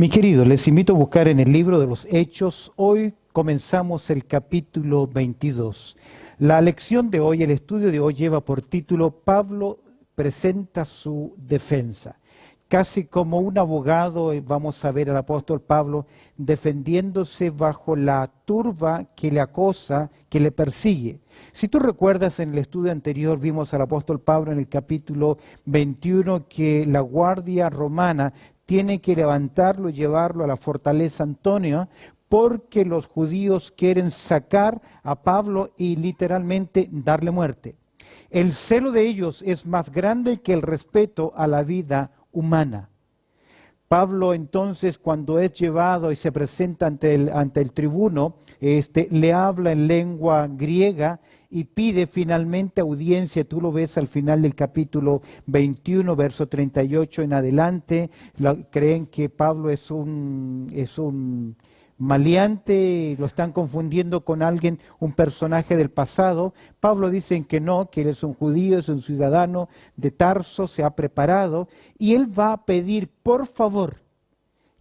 Mis queridos, les invito a buscar en el libro de los Hechos. Hoy comenzamos el capítulo 22. La lección de hoy, el estudio de hoy lleva por título Pablo presenta su defensa. Casi como un abogado, vamos a ver al apóstol Pablo defendiéndose bajo la turba que le acosa, que le persigue. Si tú recuerdas, en el estudio anterior vimos al apóstol Pablo en el capítulo 21 que la guardia romana tiene que levantarlo y llevarlo a la fortaleza Antonia porque los judíos quieren sacar a Pablo y literalmente darle muerte. El celo de ellos es más grande que el respeto a la vida humana. Pablo entonces, cuando es llevado y se presenta ante el tribuno, le habla en lengua griega y pide finalmente audiencia. Tú lo ves al final del capítulo 21, verso 38 en adelante. Creen que Pablo es un maleante, lo están confundiendo con alguien, un personaje del pasado. Pablo dice que no, que él es un judío, es un ciudadano de Tarso, se ha preparado, y él va a pedir, por favor,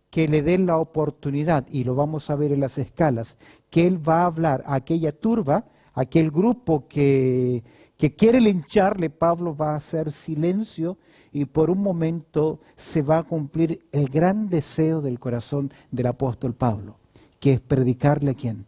que le den la oportunidad, y lo vamos a ver en las escalas, que él va a hablar a aquella turba, a aquel grupo que quiere lincharle. Pablo va a hacer silencio y por un momento se va a cumplir el gran deseo del corazón del apóstol Pablo, que es predicarle ¿a quién?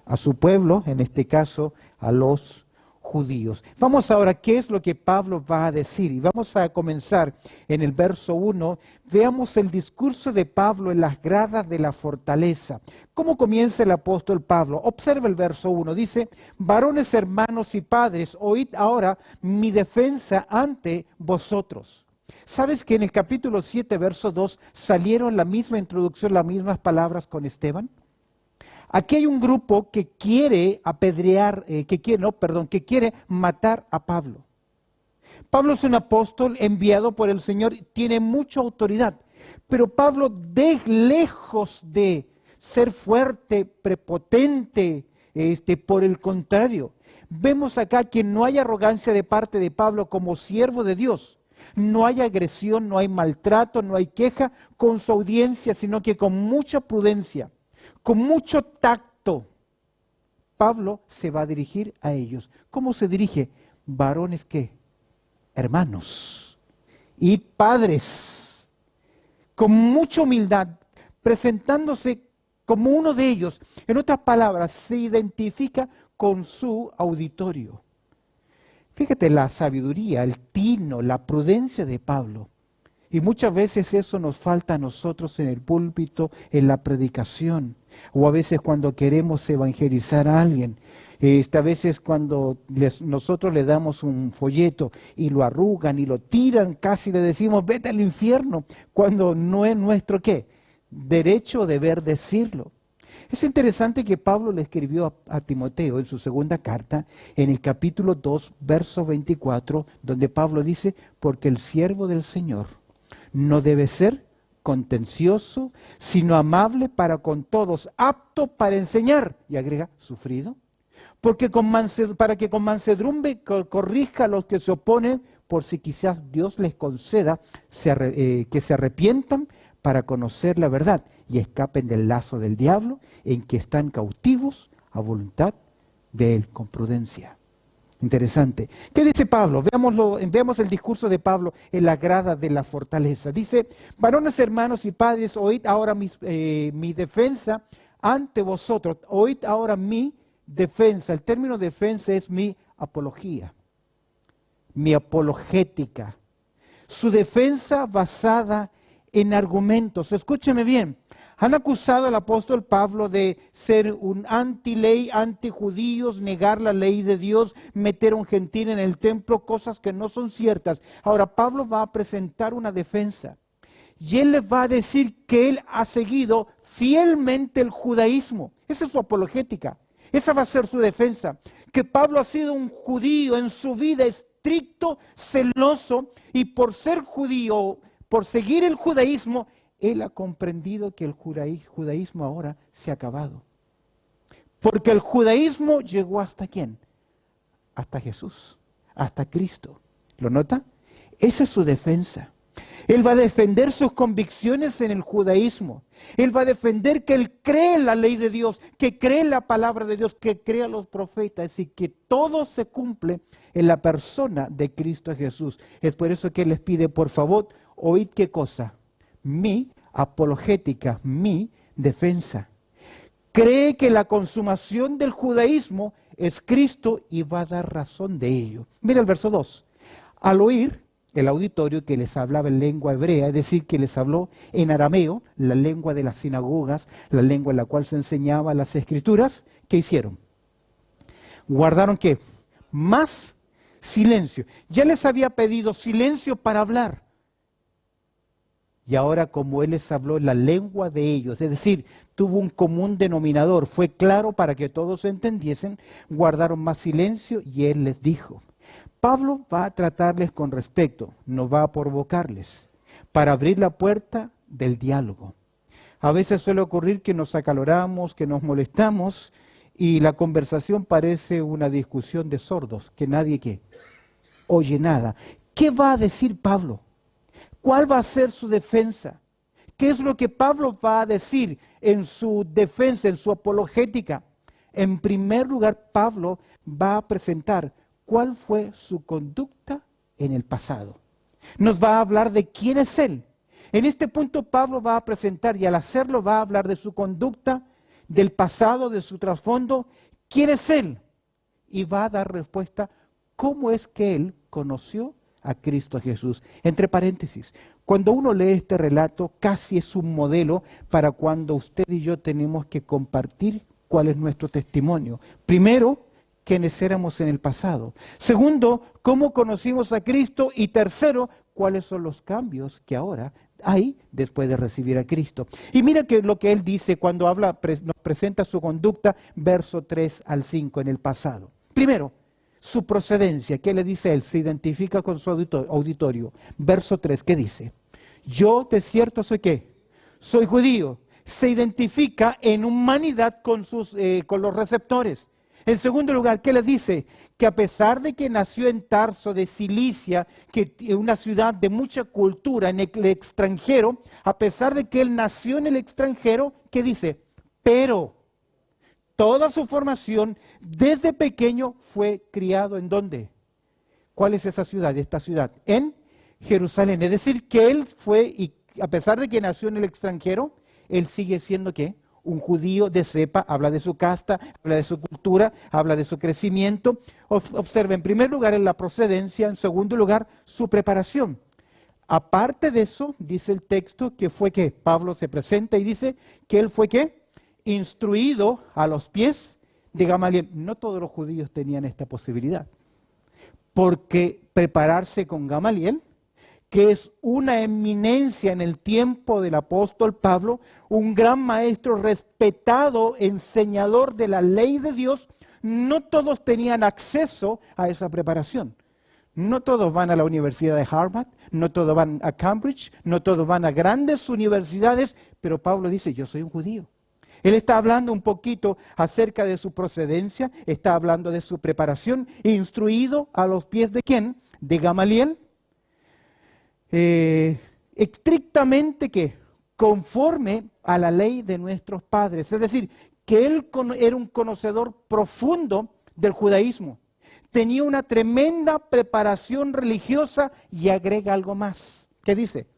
A su pueblo, en este caso a los judíos. Vamos ahora, ¿qué es lo que Pablo va a decir? Y vamos a comenzar en el verso 1. Veamos el discurso de Pablo en las gradas de la fortaleza. ¿Cómo comienza el apóstol Pablo? Observa el verso 1. Dice: varones, hermanos y padres, oíd ahora mi defensa ante vosotros. ¿Sabes que en el capítulo 7, verso 2, salieron la misma introducción, las mismas palabras con Esteban? Aquí hay un grupo que quiere apedrear, que quiere matar a Pablo. Pablo es un apóstol enviado por el Señor, tiene mucha autoridad, pero Pablo, lejos de ser fuerte, prepotente, por el contrario, vemos acá que no hay arrogancia de parte de Pablo como siervo de Dios. No hay agresión, no hay maltrato, no hay queja con su audiencia, sino que con mucha prudencia, con mucho tacto, Pablo se va a dirigir a ellos. ¿Cómo se dirige? Varones, ¿qué? Hermanos y padres, con mucha humildad, presentándose como uno de ellos. En otras palabras, se identifica con su auditorio. Fíjate la sabiduría, el tino, la prudencia de Pablo. Y muchas veces eso nos falta a nosotros en el púlpito, en la predicación, o a veces cuando queremos evangelizar a alguien. A veces cuando nosotros le damos un folleto y lo arrugan y lo tiran, casi le decimos vete al infierno, cuando no es nuestro ¿qué? Derecho o deber decirlo. Es interesante que Pablo le escribió a Timoteo en su segunda carta, en el capítulo 2, verso 24, donde Pablo dice: porque el siervo del Señor no debe ser contencioso, sino amable para con todos, apto para enseñar, y agrega, sufrido, para que con mansedumbre corrija a los que se oponen, por si quizás Dios les conceda que se arrepientan para conocer la verdad y escapen del lazo del diablo en que están cautivos a voluntad de él, con prudencia. Interesante. ¿Qué dice Pablo? Veamos el discurso de Pablo en la grada de la fortaleza. Dice: varones, hermanos y padres, oíd ahora mi defensa ante vosotros. Oíd ahora mi defensa. El término defensa es mi apología, mi apologética. Su defensa basada en argumentos. Escúcheme bien. Han acusado al apóstol Pablo de ser un anti-ley, anti-judíos, negar la ley de Dios, meter a un gentil en el templo, cosas que no son ciertas. Ahora Pablo va a presentar una defensa y él les va a decir que él ha seguido fielmente el judaísmo. Esa es su apologética, esa va a ser su defensa. Que Pablo ha sido un judío en su vida, estricto, celoso, y por ser judío, por seguir el judaísmo, él ha comprendido que el judaísmo ahora se ha acabado. Porque el judaísmo llegó ¿hasta quién? Hasta Jesús, hasta Cristo. ¿Lo nota? Esa es su defensa. Él va a defender sus convicciones en el judaísmo. Él va a defender que él cree en la ley de Dios, que cree en la palabra de Dios, que cree en los profetas y que todo se cumple en la persona de Cristo Jesús. Es por eso que él les pide, por favor, oíd qué cosa. Mi apologética, mi defensa. Cree que la consumación del judaísmo es Cristo y va a dar razón de ello. Mira el verso 2. Al oír el auditorio que les hablaba en lengua hebrea, es decir, que les habló en arameo, la lengua de las sinagogas, la lengua en la cual se enseñaban las escrituras, ¿qué hicieron? Guardaron ¿qué? Más silencio. Ya les había pedido silencio para hablar. Y ahora como él les habló en la lengua de ellos, es decir, tuvo un común denominador, fue claro para que todos entendiesen, guardaron más silencio y él les dijo. Pablo va a tratarles con respeto, no va a provocarles, para abrir la puerta del diálogo. A veces suele ocurrir que nos acaloramos, que nos molestamos y la conversación parece una discusión de sordos, que nadie ¿qué? Oye nada. ¿Qué va a decir Pablo? ¿Cuál va a ser su defensa? ¿Qué es lo que Pablo va a decir en su defensa, en su apologética? En primer lugar, Pablo va a presentar cuál fue su conducta en el pasado. Nos va a hablar de quién es él. En este punto Pablo va a presentar y al hacerlo va a hablar de su conducta, del pasado, de su trasfondo, quién es él. Y va a dar respuesta cómo es que él conoció a Cristo Jesús. Entre paréntesis, cuando uno lee este relato, casi es un modelo para cuando usted y yo tenemos que compartir cuál es nuestro testimonio. Primero, quiénes éramos en el pasado. Segundo, cómo conocimos a Cristo. Y tercero, cuáles son los cambios que ahora hay después de recibir a Cristo. Y mira que lo que él dice cuando habla, nos presenta su conducta, verso 3 al 5 en el pasado. Primero, su procedencia. ¿Qué le dice él? Se identifica con su auditorio. Verso 3, ¿qué dice? Yo de cierto soy ¿qué? Soy judío. Se identifica en humanidad con los receptores. En segundo lugar, ¿qué le dice? Que a pesar de que nació en Tarso de Cilicia, que es una ciudad de mucha cultura en el extranjero, a pesar de que él nació en el extranjero, ¿qué dice? Pero toda su formación desde pequeño fue criado ¿en dónde? ¿Cuál es esa ciudad? Esta ciudad, en Jerusalén. Es decir, que él fue, y a pesar de que nació en el extranjero, él sigue siendo ¿qué? Un judío de cepa, habla de su casta, habla de su cultura, habla de su crecimiento. Observa, en primer lugar, en la procedencia, en segundo lugar, su preparación. Aparte de eso, dice el texto, que fue que Pablo se presenta y dice que él fue ¿qué? Instruido a los pies de Gamaliel. No todos los judíos tenían esta posibilidad, porque prepararse con Gamaliel, que es una eminencia en el tiempo del apóstol Pablo, un gran maestro respetado, enseñador de la ley de Dios, no todos tenían acceso a esa preparación. No todos van a la Universidad de Harvard, no todos van a Cambridge, no todos van a grandes universidades, pero Pablo dice, yo soy un judío. Él está hablando un poquito acerca de su procedencia, está hablando de su preparación, instruido a los pies de ¿quién? De Gamaliel. Estrictamente que conforme a la ley de nuestros padres, es decir, que él era un conocedor profundo del judaísmo, tenía una tremenda preparación religiosa y agrega algo más. ¿Qué dice?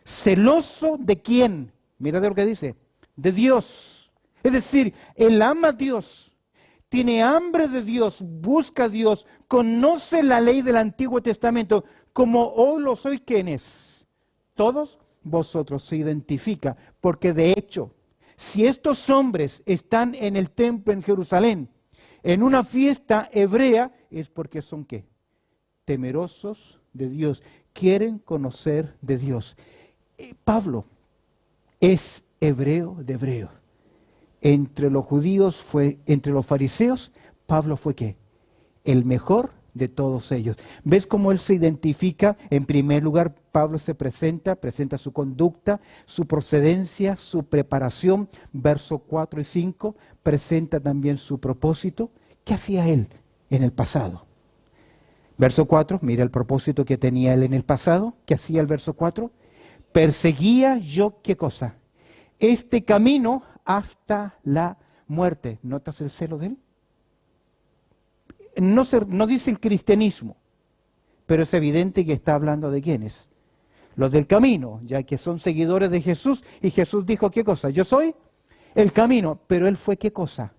Celoso de quién, mira de lo que dice, de Dios. Es decir, él ama a Dios, tiene hambre de Dios, busca a Dios, conoce la ley del Antiguo Testamento, como hoy lo soy quienes. Todos vosotros se identifica, porque de hecho, si estos hombres están en el templo en Jerusalén, en una fiesta hebrea, es porque son ¿qué? Temerosos de Dios, quieren conocer de Dios. Pablo es hebreo de hebreos. Entre los judíos entre los fariseos, Pablo fue ¿qué? El mejor de todos ellos. ¿Ves cómo él se identifica? En primer lugar, Pablo se presenta su conducta, su procedencia, su preparación, versos 4 y 5, presenta también su propósito. ¿Qué hacía él en el pasado? Verso 4, mira el propósito que tenía él en el pasado. ¿Qué hacía el verso 4? Perseguía yo, ¿qué cosa? Este camino hasta la muerte. ¿Notas el celo de él? No dice el cristianismo, pero es evidente que está hablando de quiénes. Los del camino, ya que son seguidores de Jesús. Y Jesús dijo, ¿qué cosa? Yo soy el camino. Pero él fue, ¿qué cosa?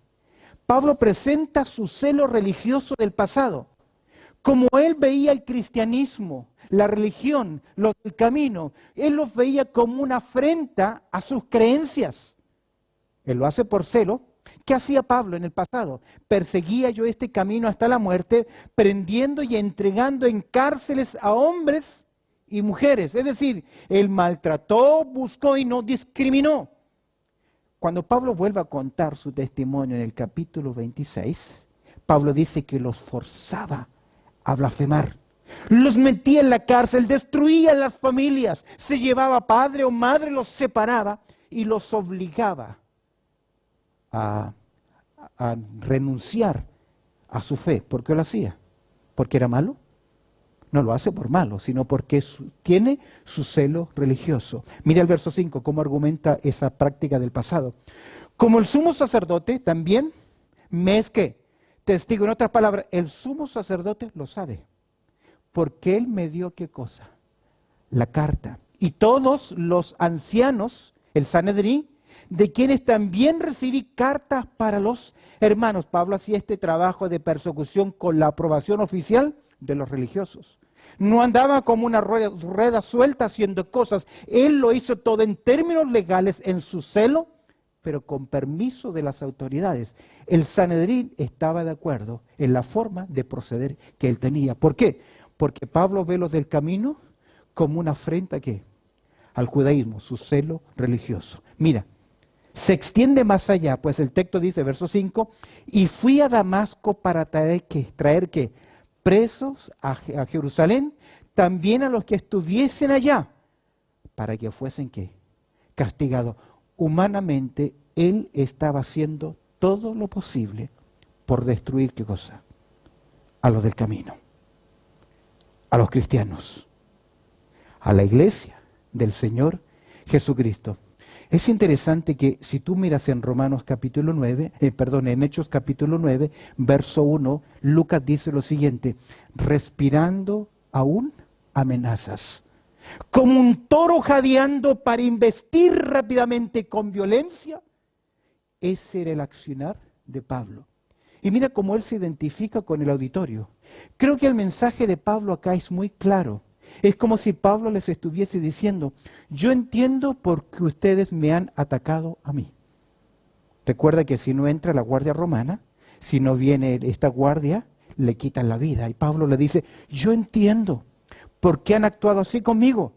Pablo presenta su celo religioso del pasado. Como él veía el cristianismo, la religión, los del camino, él los veía como una afrenta a sus creencias. Él lo hace por celo. ¿Qué hacía Pablo en el pasado? Perseguía yo este camino hasta la muerte, prendiendo y entregando en cárceles a hombres y mujeres. Es decir, él maltrató, buscó y no discriminó. Cuando Pablo vuelve a contar su testimonio en el capítulo 26, Pablo dice que los forzaba a blasfemar. Los metía en la cárcel, destruía las familias, se llevaba padre o madre, los separaba y los obligaba a renunciar a su fe. ¿Por qué lo hacía? ¿Porque era malo? No lo hace por malo, sino porque tiene su celo religioso. Mira el verso 5, cómo argumenta esa práctica del pasado. Como el sumo sacerdote también me es que testigo. En otras palabras, el sumo sacerdote lo sabe. Porque él me dio, ¿qué cosa? La carta. Y todos los ancianos, el Sanedrín, de quienes también recibí cartas para los hermanos. Pablo hacía este trabajo de persecución con la aprobación oficial de los religiosos. No andaba como una rueda suelta haciendo cosas. Él lo hizo todo en términos legales, en su celo, pero con permiso de las autoridades. El Sanedrín estaba de acuerdo en la forma de proceder que él tenía. ¿Por qué? Porque Pablo ve los del camino como una afrenta ¿a qué? Al judaísmo, su celo religioso. Mira, se extiende más allá, pues el texto dice, verso 5, y fui a Damasco para traer ¿qué? Presos a Jerusalén, también a los que estuviesen allá, para que fuesen ¿qué? Castigados. Humanamente, él estaba haciendo todo lo posible por destruir ¿qué cosa? A los del camino, a los cristianos, a la iglesia del Señor Jesucristo. Es interesante que si tú miras en Romanos capítulo 9, en Hechos capítulo 9, verso 1, Lucas dice lo siguiente, respirando aún amenazas, como un toro jadeando para investir rápidamente con violencia. Ese era el accionar de Pablo. Y mira cómo él se identifica con el auditorio. Creo que el mensaje de Pablo acá es muy claro. Es como si Pablo les estuviese diciendo, yo entiendo por qué ustedes me han atacado a mí. Recuerda que si no entra la guardia romana, si no viene esta guardia, le quitan la vida. Y Pablo le dice, yo entiendo por qué han actuado así conmigo.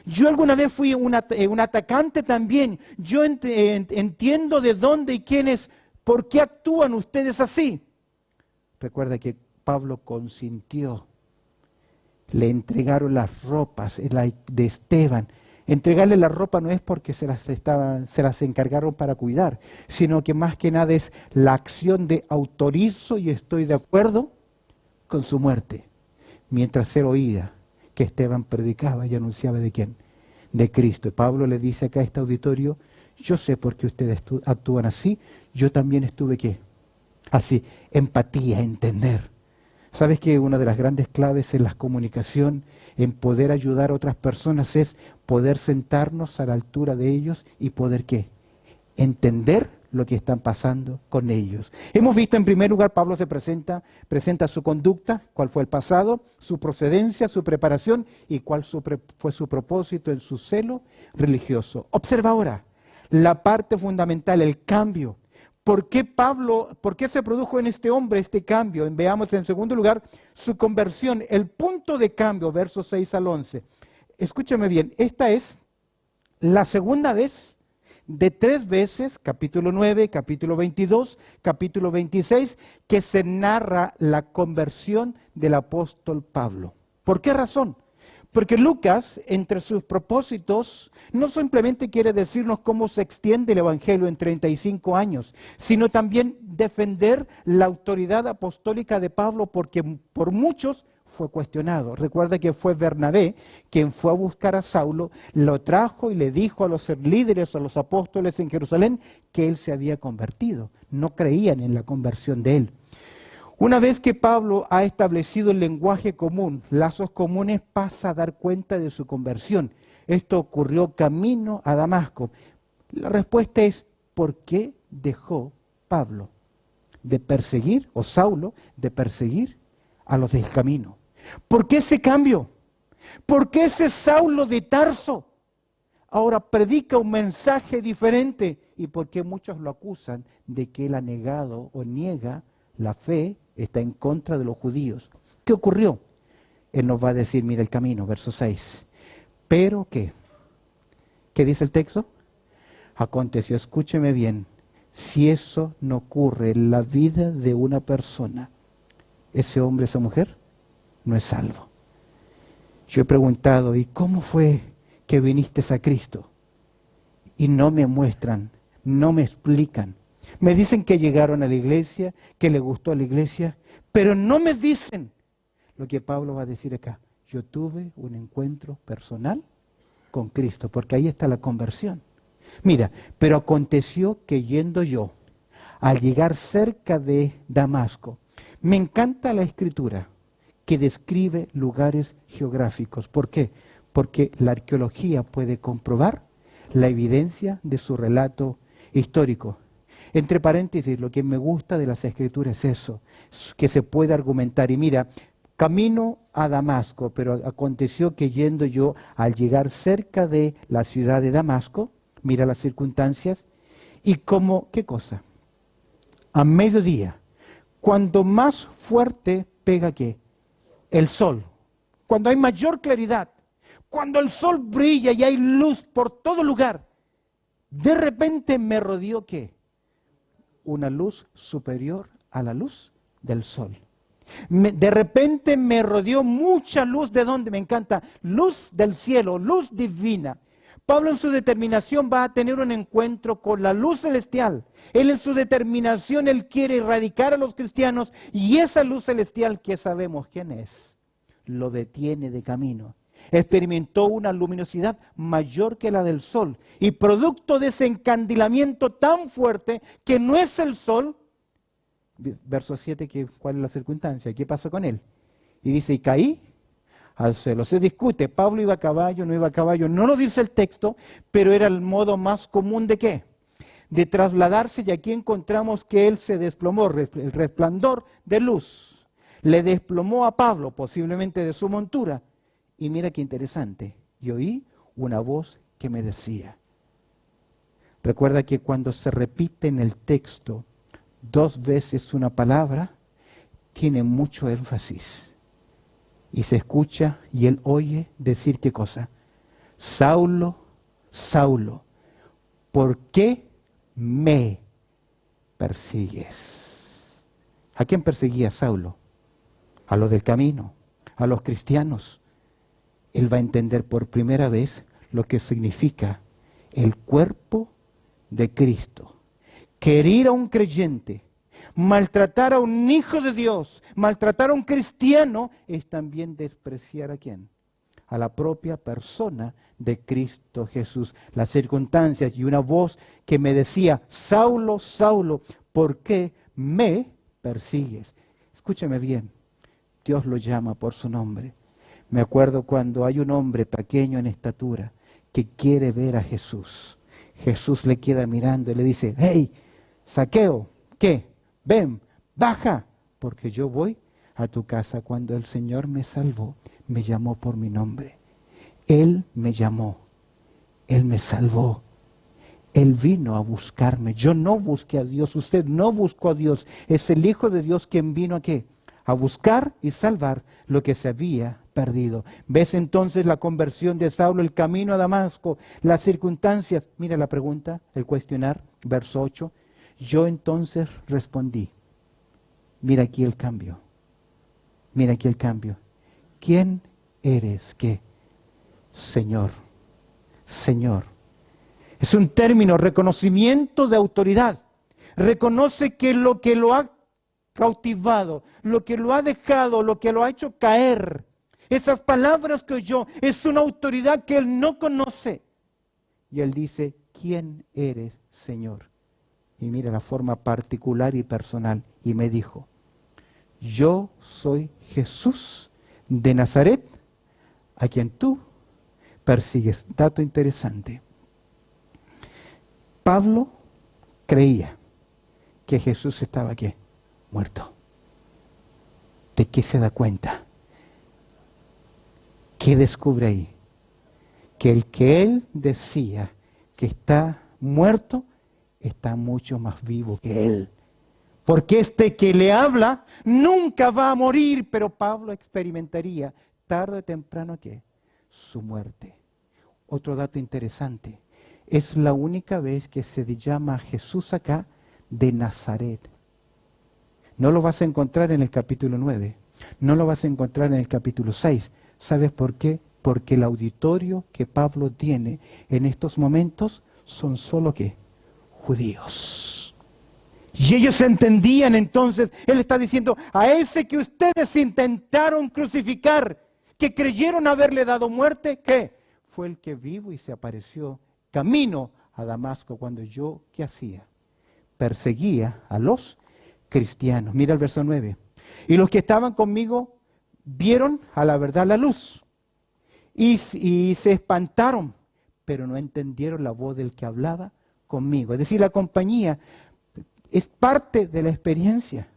Yo alguna vez fui un atacante también. Yo entiendo de dónde y quiénes, por qué actúan ustedes así. Recuerda que Pablo consintió. Le entregaron las ropas de Esteban. Entregarle la ropa no es porque se las encargaron para cuidar, sino que más que nada es la acción de autorizo y estoy de acuerdo con su muerte. Mientras él oía que Esteban predicaba y anunciaba ¿de quién? De Cristo. Y Pablo le dice acá a este auditorio, yo sé por qué ustedes actúan así, yo también estuve ¿qué? Así, empatía, entender. ¿Sabes que una de las grandes claves en la comunicación, en poder ayudar a otras personas, es poder sentarnos a la altura de ellos y poder ¿qué? Entender lo que están pasando con ellos. Hemos visto en primer lugar, Pablo presenta su conducta, cuál fue el pasado, su procedencia, su preparación y cuál fue su propósito en su celo religioso. Observa ahora la parte fundamental, el cambio. ¿Por qué se produjo en este hombre este cambio? Veamos en segundo lugar su conversión, el punto de cambio, versos 6 al 11. Escúchame bien, esta es la segunda vez de 3 veces, capítulo 9, capítulo 22, capítulo 26, que se narra la conversión del apóstol Pablo. ¿Por qué razón? Porque Lucas, entre sus propósitos, no simplemente quiere decirnos cómo se extiende el Evangelio en 35 años, sino también defender la autoridad apostólica de Pablo, porque por muchos fue cuestionado. Recuerda que fue Bernabé quien fue a buscar a Saulo, lo trajo y le dijo a los líderes, a los apóstoles en Jerusalén, que él se había convertido. No creían en la conversión de él. Una vez que Pablo ha establecido el lenguaje común, lazos comunes, pasa a dar cuenta de su conversión. Esto ocurrió camino a Damasco. La respuesta es, ¿por qué dejó Pablo de perseguir, o Saulo, de perseguir a los del camino? ¿Por qué ese cambio? ¿Por qué ese Saulo de Tarso ahora predica un mensaje diferente? ¿Y por qué muchos lo acusan de que él ha negado o niega la fe, está en contra de los judíos? ¿Qué ocurrió? Él nos va a decir, mira el camino, verso 6. ¿Pero qué? ¿Qué dice el texto? Aconteció, escúcheme bien, si eso no ocurre en la vida de una persona, ese hombre, esa mujer, no es salvo. Yo he preguntado, ¿y cómo fue que viniste a Cristo? Y no me muestran, no me explican. Me dicen que llegaron a la iglesia, que les gustó la iglesia, pero no me dicen lo que Pablo va a decir acá. Yo tuve un encuentro personal con Cristo, porque ahí está la conversión. Mira, pero aconteció que yendo yo, al llegar cerca de Damasco, me encanta la escritura que describe lugares geográficos. ¿Por qué? Porque la arqueología puede comprobar la evidencia de su relato histórico. Entre paréntesis, lo que me gusta de las escrituras es eso, que se puede argumentar. Y mira, camino a Damasco, pero aconteció que yendo yo, al llegar cerca de la ciudad de Damasco, mira las circunstancias, y como, ¿qué cosa? A mediodía, cuando más fuerte pega ¿qué? El sol, cuando hay mayor claridad, cuando el sol brilla y hay luz por todo lugar, de repente me rodeó ¿qué? Una luz superior a la luz del sol. De repente me rodeó mucha luz. ¿De dónde? Me encanta. Luz del cielo, luz divina. Pablo en su determinación va a tener un encuentro con la luz celestial. Él en su determinación, él quiere erradicar a los cristianos y esa luz celestial que sabemos quién es, lo detiene de camino. Experimentó una luminosidad mayor que la del sol y producto de ese encandilamiento tan fuerte que no es el sol. Verso 7, ¿cuál es la circunstancia? ¿Qué pasó con él? Y dice, y caí al suelo. Se discute, Pablo iba a caballo, no iba a caballo, no lo dice el texto, pero era el modo más común de ¿qué? De trasladarse, y aquí encontramos que él se desplomó, el resplandor de luz le desplomó a Pablo, posiblemente de su montura. Y mira qué interesante, y oí una voz que me decía. Recuerda que cuando se repite en el texto 2 veces una palabra, tiene mucho énfasis. Y se escucha y él oye decir ¿qué cosa? Saulo, Saulo, ¿por qué me persigues? ¿A quién perseguía Saulo? A los del camino, a los cristianos. Él va a entender por primera vez lo que significa el cuerpo de Cristo. Que herir a un creyente, maltratar a un hijo de Dios, maltratar a un cristiano, es también despreciar ¿a quién? A la propia persona de Cristo Jesús. Las circunstancias y una voz que me decía, Saulo, Saulo, ¿por qué me persigues? Escúchame bien, Dios lo llama por su nombre. Me acuerdo cuando hay un hombre pequeño en estatura que quiere ver a Jesús. Jesús le queda mirando y le dice, hey, Zaqueo, ¿qué? Ven, baja, porque yo voy a tu casa. Cuando el Señor me salvó, me llamó por mi nombre. Él me llamó, Él me salvó. Él vino a buscarme. Yo no busqué a Dios, usted no buscó a Dios. Es el Hijo de Dios quien vino ¿a qué? A buscar y salvar lo que se había perdido. ¿Ves entonces la conversión de Saulo, el camino a Damasco, las circunstancias? Mira la pregunta, el cuestionar, verso 8. Yo entonces respondí, mira aquí el cambio, mira aquí el cambio. ¿Quién eres? ¿Qué? Señor, Señor. Es un término, reconocimiento de autoridad. Reconoce que lo ha cautivado, lo que lo ha dejado, lo que lo ha hecho caer. Esas palabras que oyó es una autoridad que él no conoce. Y él dice, ¿quién eres, Señor? Y mira la forma particular y personal. Y me dijo, yo soy Jesús de Nazaret, a quien tú persigues. Dato interesante. Pablo creía que Jesús estaba ¿qué? Muerto. ¿De qué se da cuenta? ¿Qué descubre ahí? Que el que él decía que está muerto, está mucho más vivo que él. Porque este que le habla nunca va a morir, pero Pablo experimentaría tarde o temprano ¿qué? Su muerte. Otro dato interesante, es la única vez que se llama a Jesús acá de Nazaret. No lo vas a encontrar en el capítulo 9, no lo vas a encontrar en el capítulo 6. ¿Sabes por qué? Porque el auditorio que Pablo tiene en estos momentos son solo ¿qué? Judíos. Y ellos entendían entonces, él está diciendo, a ese que ustedes intentaron crucificar, que creyeron haberle dado muerte, ¿qué? Fue el que vivo y se apareció camino a Damasco cuando yo, ¿qué hacía? Perseguía a los cristianos. Mira el verso 9. Y los que estaban conmigo vieron a la verdad la luz y se espantaron, pero no entendieron la voz del que hablaba conmigo. Es decir, la compañía es parte de la experiencia,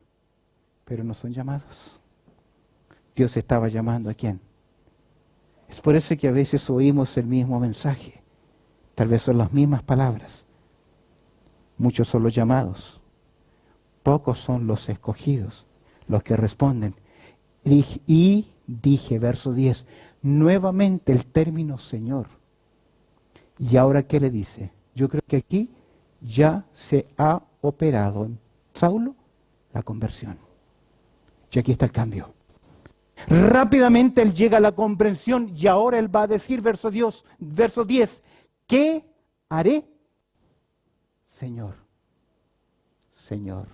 pero no son llamados. Dios estaba llamando ¿a quién? Es por eso que a veces oímos el mismo mensaje. Tal vez son las mismas palabras. Muchos son los llamados. Pocos son los escogidos, los que responden. Y dije, verso 10, nuevamente el término Señor. ¿Y ahora qué le dice? Yo creo que aquí ya se ha operado en Saulo la conversión. Y aquí está el cambio. Rápidamente él llega a la comprensión y ahora él va a decir, verso 10, ¿qué haré, Señor? Señor.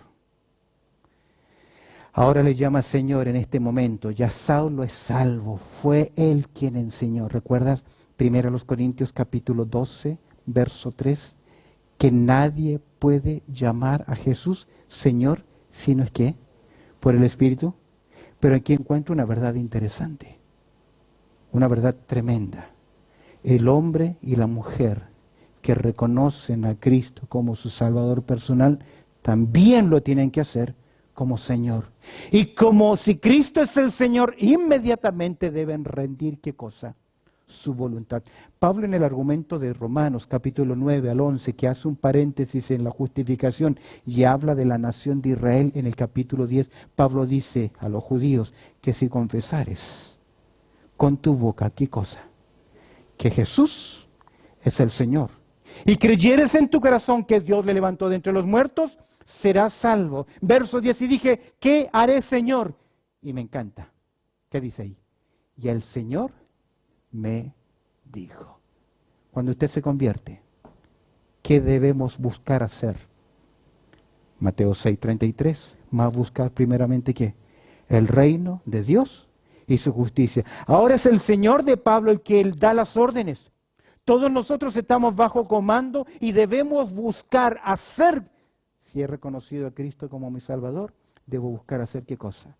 Ahora le llama Señor en este momento. Ya Saulo es salvo. Fue él quien enseñó. ¿Recuerdas? 1 Corintios capítulo 12, verso 3. Que nadie puede llamar a Jesús Señor, sino es que por el Espíritu. Pero aquí encuentro una verdad interesante. Una verdad tremenda. El hombre y la mujer que reconocen a Cristo como su Salvador personal, también lo tienen que hacer como Señor. Y como si Cristo es el Señor, inmediatamente deben rendir, ¿qué cosa? Su voluntad. Pablo en el argumento de Romanos, capítulo 9 al 11, que hace un paréntesis en la justificación y habla de la nación de Israel, en el capítulo 10, Pablo dice a los judíos que si confesares con tu boca, ¿qué cosa? Que Jesús es el Señor. Y creyeres en tu corazón que Dios le levantó de entre los muertos, serás salvo. Verso 10, y dije, ¿qué haré, Señor? Y me encanta. ¿Qué dice ahí? Y el Señor me dijo. Cuando usted se convierte, ¿qué debemos buscar hacer? Mateo 6:33, más buscar primeramente ¿qué? El reino de Dios y su justicia. Ahora es el Señor de Pablo el que da las órdenes. Todos nosotros estamos bajo comando y debemos buscar hacer. Si he reconocido a Cristo como mi Salvador, debo buscar hacer ¿qué cosa?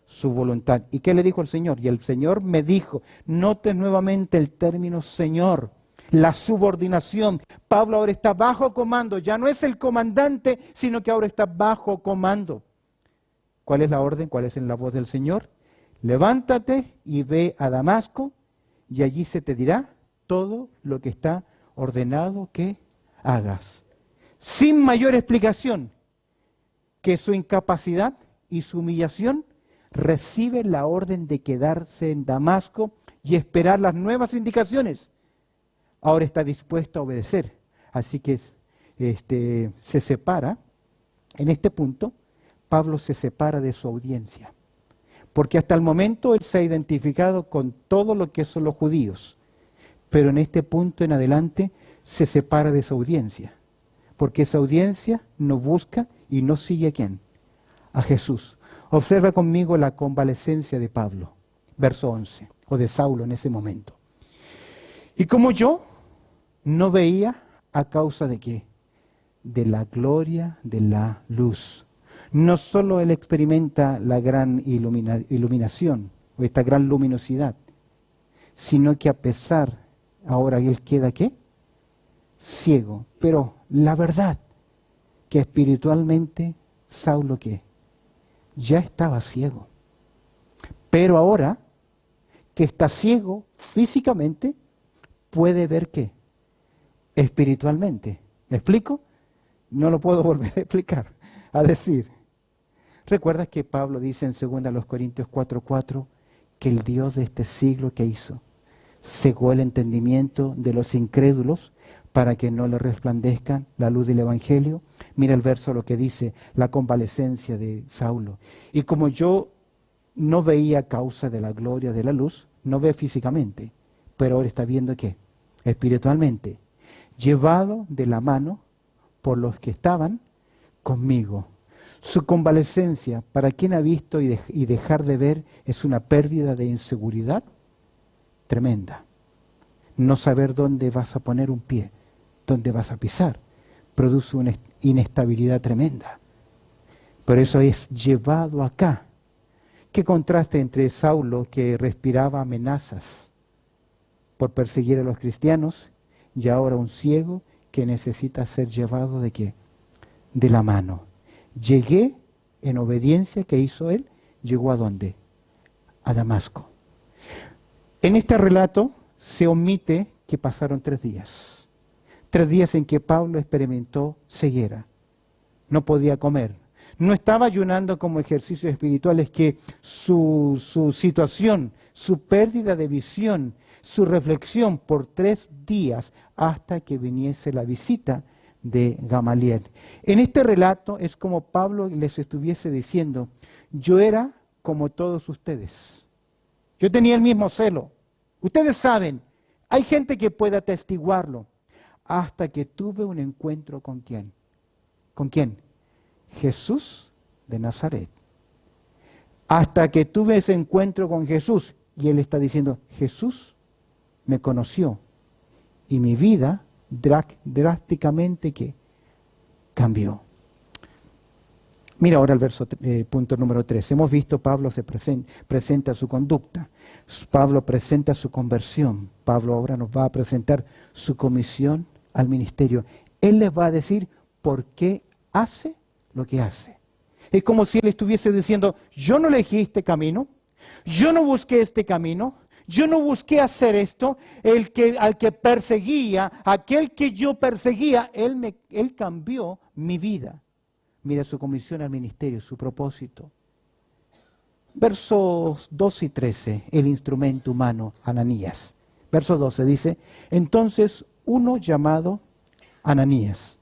Su voluntad. ¿Y qué le dijo el Señor? Y el Señor me dijo, note nuevamente el término Señor, la subordinación. Pablo ahora está bajo comando, ya no es el comandante, sino que ahora está bajo comando. ¿Cuál es la orden? ¿Cuál es la voz del Señor? Levántate y ve a Damasco y allí se te dirá todo lo que está ordenado que hagas. Sin mayor explicación que su incapacidad y su humillación, recibe la orden de quedarse en Damasco y esperar las nuevas indicaciones. Ahora está dispuesto a obedecer. Así que se separa. En este punto, Pablo se separa de su audiencia. Porque hasta el momento él se ha identificado con todo lo que son los judíos. Pero en este punto en adelante se separa de su audiencia. Porque esa audiencia no busca y no sigue a quién. a Jesús. Observa conmigo la convalecencia de Pablo, verso 11, o de Saulo en ese momento. Y como yo no veía, ¿a causa de qué? De la gloria de la luz. No solo él experimenta la gran iluminación, o esta gran luminosidad, sino que a pesar, ahora él queda ¿qué? Ciego. Pero la verdad, que espiritualmente Saulo ¿qué? Ya estaba ciego. Pero ahora que está ciego físicamente, puede ver ¿qué? Espiritualmente. ¿Me explico? No lo puedo volver a explicar, a decir. ¿Recuerdas que Pablo dice en 2 Corintios 4:4 que el Dios de este siglo que hizo cegó el entendimiento de los incrédulos para que no le resplandezcan la luz del Evangelio? Mira el verso lo que dice, la convalecencia de Saulo. Y como yo no veía a causa de la gloria de la luz, no ve físicamente, pero ahora está viendo ¿qué? Espiritualmente, llevado de la mano por los que estaban conmigo. Su convalecencia, para quien ha visto y dejar de ver, es una pérdida de inseguridad tremenda. No saber dónde vas a poner un pie, dónde vas a pisar, produce una inestabilidad tremenda. Por eso es llevado acá. ¿Qué contraste entre Saulo, que respiraba amenazas por perseguir a los cristianos, y ahora un ciego que necesita ser llevado ¿de qué? De la mano. Llegué en obediencia, ¿qué hizo él? ¿Llegó a dónde? A Damasco. En este relato se omite que pasaron 3 días. 3 días en que Pablo experimentó ceguera. No podía comer. No estaba ayunando como ejercicios espirituales, que su situación, su pérdida de visión, su reflexión por 3 días hasta que viniese la visita de Gamaliel. En este relato es como Pablo les estuviese diciendo, yo era como todos ustedes. Yo tenía el mismo celo. Ustedes saben, hay gente que puede atestiguarlo. Hasta que tuve un encuentro con ¿quién? ¿Con quién? Jesús de Nazaret. Hasta que tuve ese encuentro con Jesús. Y él está diciendo, Jesús me conoció. Y mi vida drásticamente ¿qué? Cambió. Mira ahora el punto número 3. Hemos visto Pablo presenta su conducta. Pablo presenta su conversión. Pablo ahora nos va a presentar su comisión al ministerio. Él les va a decir por qué hace lo que hace. Es como si él estuviese diciendo, yo no elegí este camino, yo no busqué este camino, yo no busqué hacer esto, al que perseguía, aquel que yo perseguía, él cambió mi vida. Mira su comisión al ministerio, su propósito. Versos 12 y 13, el instrumento humano, Ananías. Verso 12 dice, entonces uno llamado Ananías.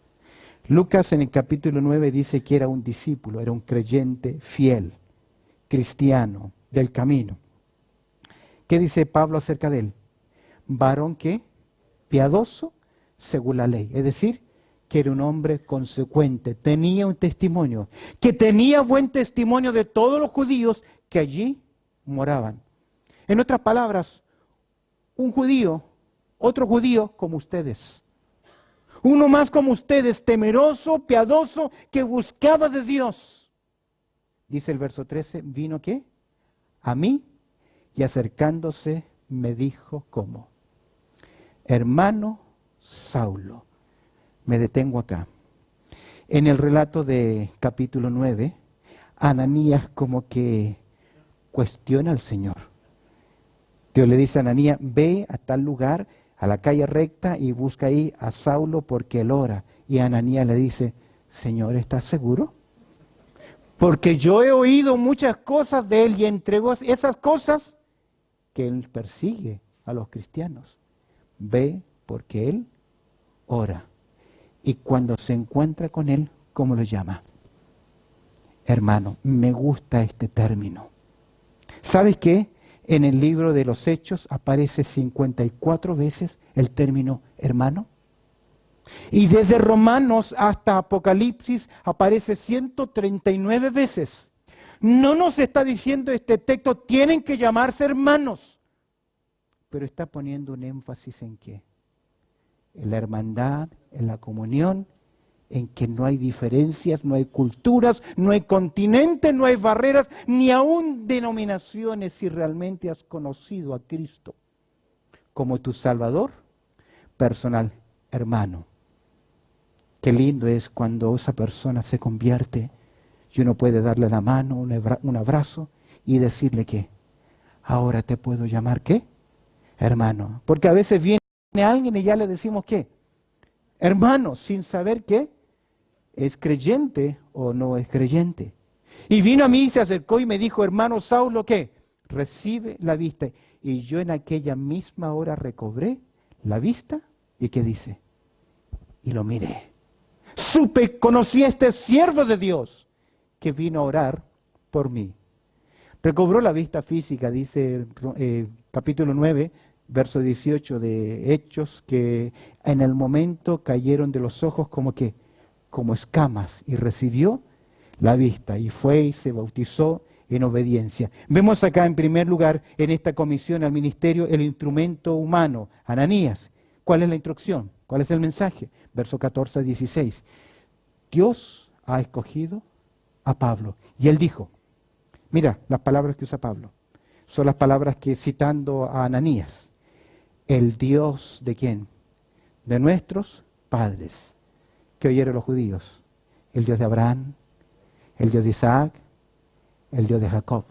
Lucas en el capítulo 9 dice que era un discípulo, era un creyente fiel, cristiano, del camino. ¿Qué dice Pablo acerca de él? Varón que piadoso según la ley. Es decir, que era un hombre consecuente, tenía un testimonio, que tenía buen testimonio de todos los judíos que allí moraban. En otras palabras, un judío, otro judío como ustedes. Uno más como ustedes, temeroso, piadoso, que buscaba de Dios. Dice el verso 13, ¿vino qué? A mí, y acercándose me dijo, ¿cómo? Hermano Saulo. Me detengo acá. En el relato de capítulo 9, Ananías como que cuestiona al Señor. Dios le dice a Ananías, ve a tal lugar, a la calle recta, y busca ahí a Saulo porque él ora. Y Ananías le dice, Señor, ¿estás seguro? Porque yo he oído muchas cosas de él y entregó esas cosas que él persigue a los cristianos. Ve porque él ora. Y cuando se encuentra con él, ¿cómo lo llama? Hermano, me gusta este término. ¿Sabes qué? En el libro de los Hechos aparece 54 veces el término hermano. Y desde Romanos hasta Apocalipsis aparece 139 veces. No nos está diciendo este texto, tienen que llamarse hermanos, pero está poniendo un énfasis en qué. En la hermandad, en la comunión, en que no hay diferencias, no hay culturas, no hay continentes, no hay barreras, ni aún denominaciones si realmente has conocido a Cristo como tu Salvador personal, hermano. Qué lindo es cuando esa persona se convierte y uno puede darle la mano, un abrazo y decirle que ahora te puedo llamar ¿qué? Hermano. Porque a veces viene alguien y ya le decimos ¿qué? Hermano, sin saber qué es creyente o no es creyente. Y vino a mí y se acercó y me dijo, hermano Saulo, ¿qué? Recibe la vista. Y yo en aquella misma hora recobré la vista. ¿Y qué dice? Y lo miré. Conocí a este siervo de Dios que vino a orar por mí. Recobró la vista física, dice capítulo 9, verso 18 de Hechos, que en el momento cayeron de los ojos como escamas, y recibió la vista, y fue y se bautizó en obediencia. Vemos acá en primer lugar, en esta comisión al ministerio, el instrumento humano, Ananías. ¿Cuál es la instrucción? ¿Cuál es el mensaje? Verso 14 a 16. Dios ha escogido a Pablo. Y él dijo, mira, las palabras que usa Pablo, son las palabras que citando a Ananías, el Dios de ¿quién? De nuestros padres. ¿Qué oyeron los judíos? El Dios de Abraham, el Dios de Isaac, el Dios de Jacob.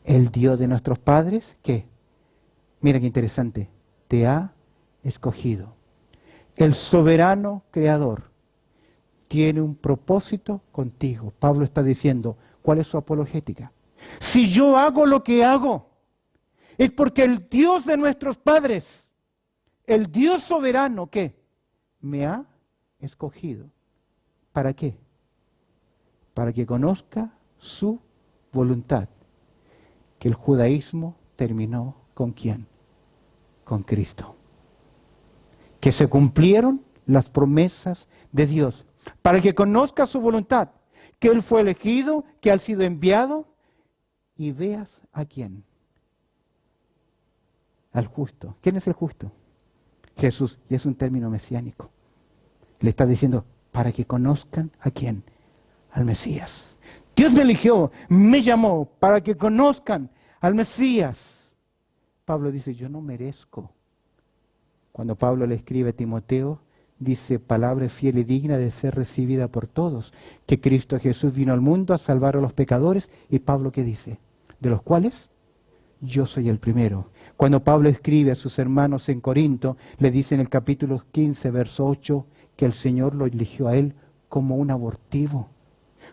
El Dios de nuestros padres, ¿qué? Mira qué interesante, te ha escogido. El soberano creador tiene un propósito contigo. Pablo está diciendo, ¿cuál es su apologética? Si yo hago lo que hago, es porque el Dios de nuestros padres, el Dios soberano, ¿qué? Me ha escogido. ¿Para qué? Para que conozca su voluntad. Que el judaísmo terminó ¿con quién? Con Cristo. Que se cumplieron las promesas de Dios. Para que conozca su voluntad. Que Él fue elegido, que ha sido enviado. Y veas a quién. Al justo. ¿Quién es el justo? Jesús. Y es un término mesiánico. Le está diciendo, para que conozcan a quién. Al Mesías. Dios me eligió, me llamó para que conozcan al Mesías. Pablo dice, yo no merezco. Cuando Pablo le escribe a Timoteo, dice, palabra fiel y digna de ser recibida por todos, que Cristo Jesús vino al mundo a salvar a los pecadores. Y Pablo, ¿qué dice? De los cuales yo soy el primero. Cuando Pablo escribe a sus hermanos en Corinto, le dice en el capítulo 15, verso 8, que el Señor lo eligió a él como un abortivo,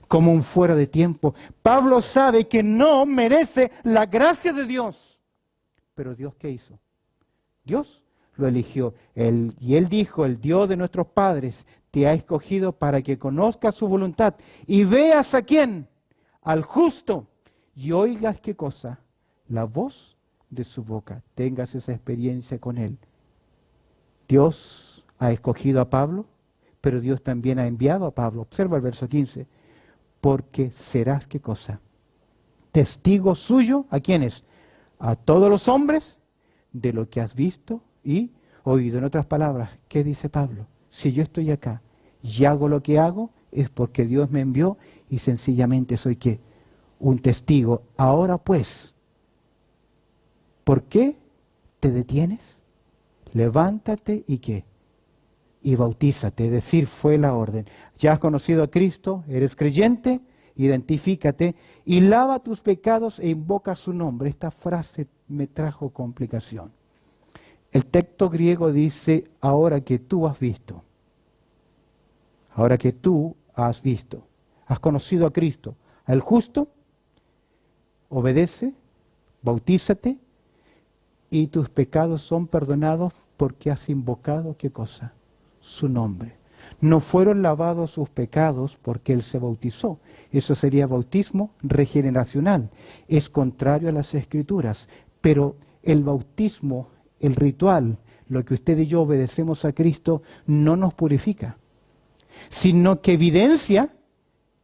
como un fuera de tiempo. Pablo sabe que no merece la gracia de Dios. Pero Dios, ¿qué hizo? Dios lo eligió. Y él dijo, el Dios de nuestros padres te ha escogido para que conozcas su voluntad y veas a quién, al justo, y oigas qué cosa, la voz de su boca, tengas esa experiencia con él. Dios ha escogido a Pablo, pero Dios también ha enviado a Pablo. Observa el verso 15. Porque serás, ¿qué cosa? Testigo suyo, ¿a quiénes? A todos los hombres de lo que has visto y oído. En otras palabras, ¿qué dice Pablo? Si yo estoy acá y hago lo que hago, es porque Dios me envió y sencillamente soy ¿qué? Un testigo. Ahora pues, ¿por qué te detienes? Levántate y ¿qué? Y bautízate, es decir, fue la orden. Ya has conocido a Cristo, eres creyente, identifícate y lava tus pecados e invoca su nombre. Esta frase me trajo complicación. El texto griego dice, ahora que tú has visto, has conocido a Cristo, al justo, obedece, bautízate y tus pecados son perdonados porque has invocado, ¿qué cosa? Su nombre. No fueron lavados sus pecados porque Él se bautizó. Eso sería bautismo regeneracional. Es contrario a las Escrituras. Pero el bautismo, el ritual, lo que usted y yo obedecemos a Cristo no nos purifica, sino que evidencia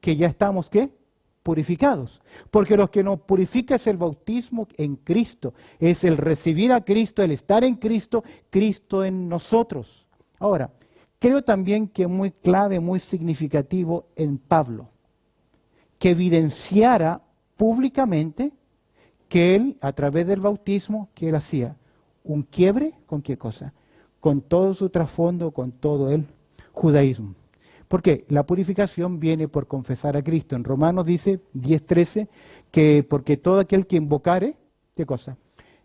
que ya estamos, ¿qué? Purificados. Porque lo que nos purifica es el bautismo en Cristo, es el recibir a Cristo, el estar en Cristo, Cristo en nosotros. Ahora, creo también que muy clave, muy significativo en Pablo, que evidenciara públicamente que él, a través del bautismo, que él hacía un quiebre, ¿con qué cosa? Con todo su trasfondo, con todo el judaísmo. Porque la purificación viene por confesar a Cristo. En Romanos dice 10:13 que porque todo aquel que invocare, ¿qué cosa?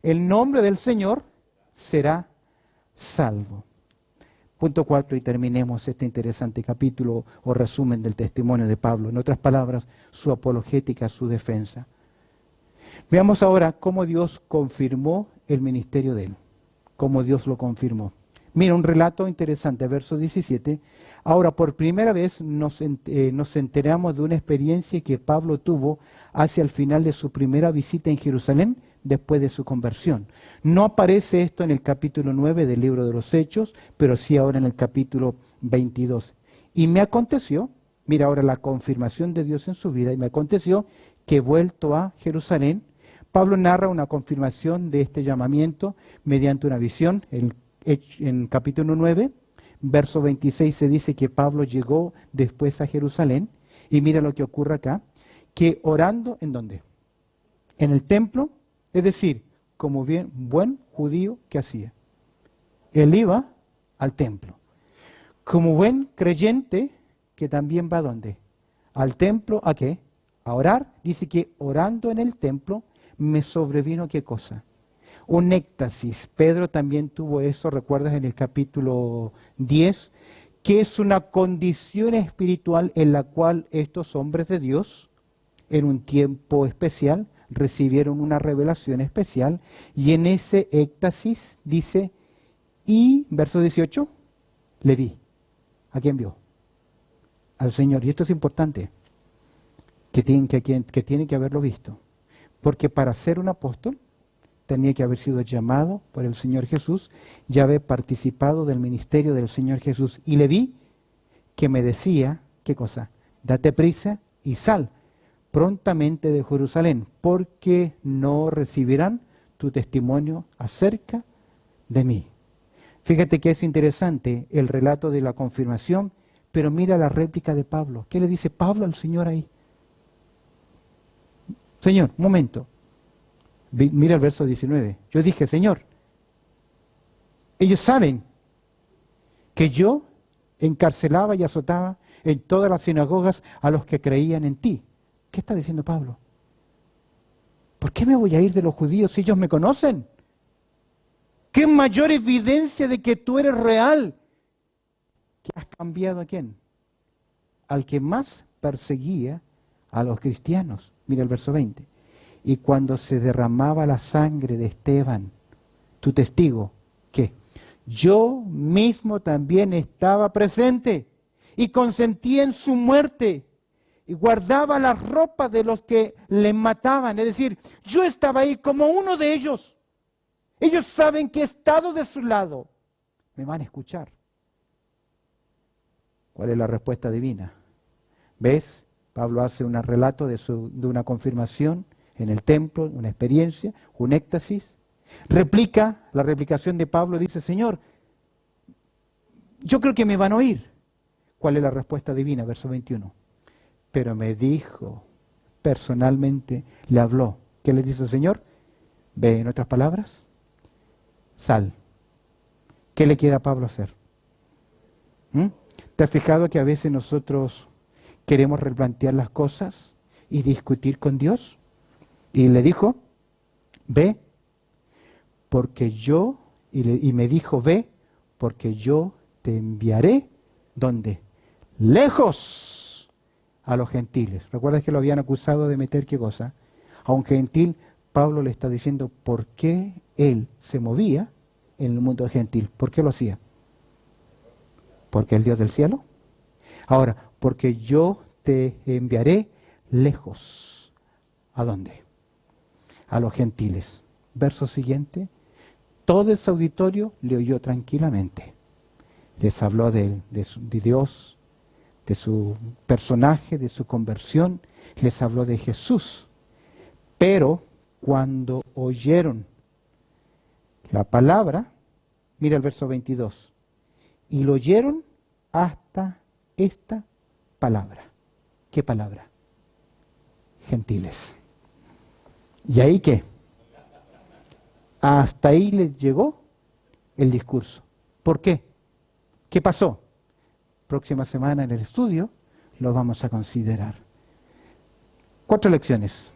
El nombre del Señor será salvo. Punto 4, y terminemos este interesante capítulo o resumen del testimonio de Pablo. En otras palabras, su apologética, su defensa. Veamos ahora cómo Dios confirmó el ministerio de él. Cómo Dios lo confirmó. Mira, un relato interesante, verso 17. Ahora, por primera vez nos enteramos de una experiencia que Pablo tuvo hacia el final de su primera visita en Jerusalén, después de su conversión. No aparece esto en el capítulo 9 del libro de los Hechos, pero sí ahora en el capítulo 22. Y me aconteció, mira ahora la confirmación de Dios en su vida, y me aconteció que vuelto a Jerusalén, Pablo narra una confirmación de este llamamiento mediante una visión. En capítulo 9, verso 26 se dice que Pablo llegó después a Jerusalén, y mira lo que ocurre acá, que orando, ¿en dónde? En el templo, es decir, como bien buen judío que hacía. Él iba al templo. Como buen creyente que también va ¿a dónde? Al templo, ¿a qué? A orar. Dice que orando en el templo me sobrevino ¿qué cosa? Un éxtasis. Pedro también tuvo eso, recuerdas en el capítulo 10, que es una condición espiritual en la cual estos hombres de Dios, en un tiempo especial, recibieron una revelación especial, y en ese éxtasis dice, y, verso 18, le vi. ¿A quién vio? Al Señor. Y esto es importante, que tiene que haberlo visto. Porque para ser un apóstol, tenía que haber sido llamado por el Señor Jesús, ya haber participado del ministerio del Señor Jesús. Y le vi que me decía, ¿qué cosa? Date prisa y sal prontamente de Jerusalén, porque no recibirán tu testimonio acerca de mí. Fíjate que es interesante el relato de la confirmación, pero mira la réplica de Pablo. ¿Qué le dice Pablo al Señor ahí? Señor, un momento. Mira el verso 19. Yo dije, Señor, ellos saben que yo encarcelaba y azotaba en todas las sinagogas a los que creían en ti. ¿Qué está diciendo Pablo? ¿Por qué me voy a ir de los judíos si ellos me conocen? ¿Qué mayor evidencia de que tú eres real? ¿Que has cambiado a quién? Al que más perseguía a los cristianos. Mira el verso 20. Y cuando se derramaba la sangre de Esteban, tu testigo, ¿qué? Yo mismo también estaba presente y consentía en su muerte y guardaba las ropas de los que le mataban. Es decir, yo estaba ahí como uno de ellos. Ellos saben que he estado de su lado. Me van a escuchar. ¿Cuál es la respuesta divina? ¿Ves? Pablo hace un relato de una confirmación en el templo, una experiencia, un éxtasis. La replicación de Pablo dice, Señor, yo creo que me van a oír. ¿Cuál es la respuesta divina? Verso 21. Pero me dijo, personalmente, le habló. ¿Qué le dice el Señor? Ve, en otras palabras, sal. ¿Qué le queda a Pablo hacer? ¿Te has fijado que a veces nosotros queremos replantear las cosas y discutir con Dios? Y le dijo, ve, porque yo, y me dijo, ve, porque yo te enviaré, ¿dónde? Lejos a los gentiles. ¿Recuerdas que lo habían acusado de meter qué cosa? A un gentil. Pablo le está diciendo por qué él se movía en el mundo gentil. ¿Por qué lo hacía? Porque el Dios del cielo. Ahora, porque yo te enviaré lejos. ¿A dónde? A los gentiles. Verso siguiente. todo ese auditorio le oyó tranquilamente. Les habló de Dios, de su personaje, de su conversión, les habló de Jesús. Pero cuando oyeron la palabra, mira el verso 22, y lo oyeron hasta esta palabra. ¿Qué palabra? Gentiles. ¿Y ahí qué? Hasta ahí les llegó el discurso. ¿Por qué? ¿Qué pasó? Próxima semana en el estudio lo vamos a considerar. 4 lecciones,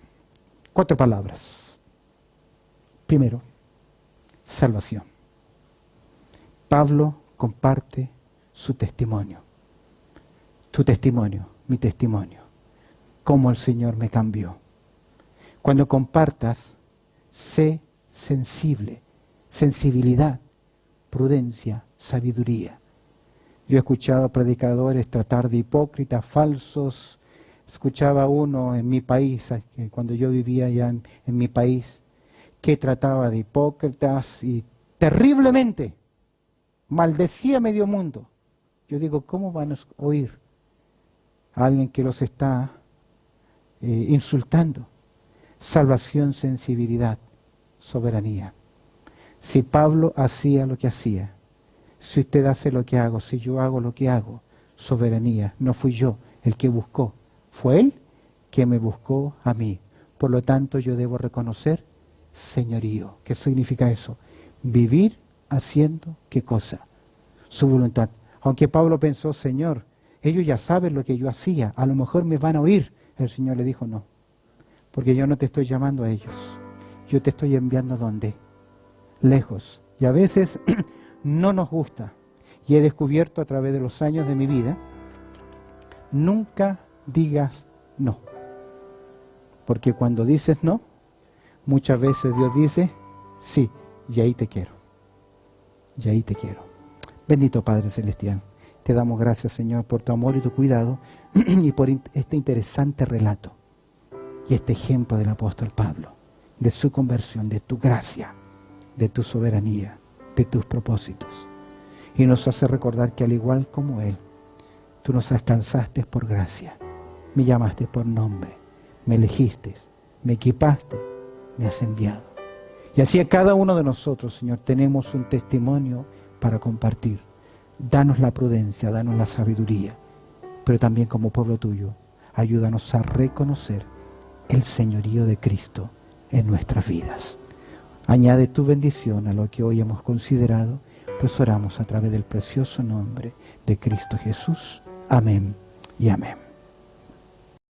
4 palabras. Primero, salvación. Pablo comparte su testimonio. Tu testimonio, mi testimonio. Cómo el Señor me cambió. Cuando compartas, sé sensible, sensibilidad, prudencia, sabiduría. Yo he escuchado a predicadores tratar de hipócritas, falsos. Escuchaba uno en mi país, cuando yo vivía allá en mi país, que trataba de hipócritas y terriblemente maldecía a medio mundo. Yo digo, ¿cómo van a oír a alguien que los está insultando? Salvación, sensibilidad, soberanía. Si Pablo hacía lo que hacía, si usted hace lo que hago, si yo hago lo que hago, soberanía. No fui yo el que buscó, fue Él que me buscó a mí. Por lo tanto, yo debo reconocer señorío. ¿Qué significa eso? Vivir haciendo ¿qué cosa? Su voluntad. Aunque Pablo pensó, Señor, ellos ya saben lo que yo hacía, a lo mejor me van a oír. El Señor le dijo, no, porque yo no te estoy llamando a ellos. Yo te estoy enviando ¿dónde? Lejos. Y a veces no nos gusta. Y he descubierto a través de los años de mi vida, nunca digas no. Porque cuando dices no, muchas veces Dios dice, sí, y ahí te quiero. Y ahí te quiero. Bendito Padre Celestial, te damos gracias, Señor, por tu amor y tu cuidado y por este interesante relato y este ejemplo del apóstol Pablo, de su conversión, de tu gracia, de tu soberanía, de tus propósitos. Y nos hace recordar que al igual como Él, tú nos alcanzaste por gracia, me llamaste por nombre, me elegiste, me equipaste, me has enviado. Y así a cada uno de nosotros, Señor, tenemos un testimonio para compartir. Danos la prudencia, danos la sabiduría, pero también como pueblo tuyo, ayúdanos a reconocer el señorío de Cristo en nuestras vidas. Añade tu bendición a lo que hoy hemos considerado, pues oramos a través del precioso nombre de Cristo Jesús. Amén y amén.